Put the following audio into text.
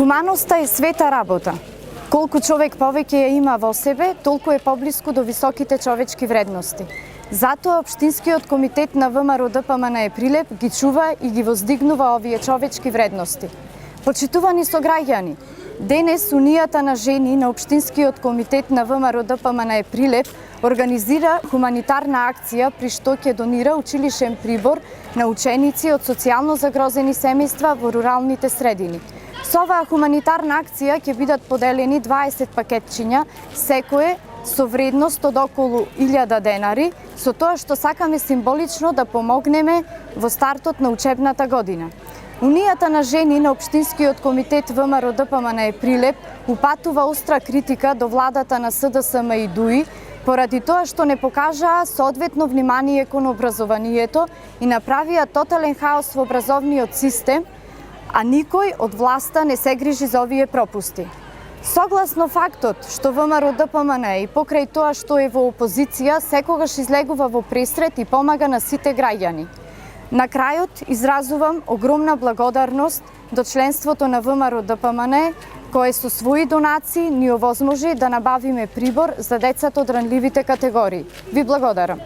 Хуманоста е света работа. Колку човек повеќе ја има во себе, толку е поблиску до високите човечки вредности. Затоа Општинскиот комитет на ВМРО ДПМН Прилеп ги чува и ги воздигнува овие човечки вредности. Почитувани сограѓани, денес Унијата на жени на Општинскиот комитет на ВМРО ДПМН Прилеп организира хуманитарна акција при што ќе донира училишен прибор на ученици од социјално загрозени семејства во руралните средини. Со оваа хуманитарна акција ќе бидат поделени 20 пакетчиња, секое со вредност од околу 1000 денари, со тоа што сакаме символично да помогнеме во стартот на учебната година. Унијата на жени на Општинскиот комитет ВМРО ДПМН Прилеп упатува остра критика до владата на СДСМ и ДУИ поради тоа што не покажаа соодветно внимание кон образованието и направија тотален хаос во образовниот систем, а никој од власта не се грижи за овие пропусти. Согласно фактот што ВМРО ДПМН и покрај тоа што е во опозиција, секогаш излегува во пресрет и помага на сите граѓани. На крајот изразувам огромна благодарност до членството на ВМРО ДПМН, кое со своји донации ни овозможи да набавиме прибор за децата од ранливите категории. Ви благодарам.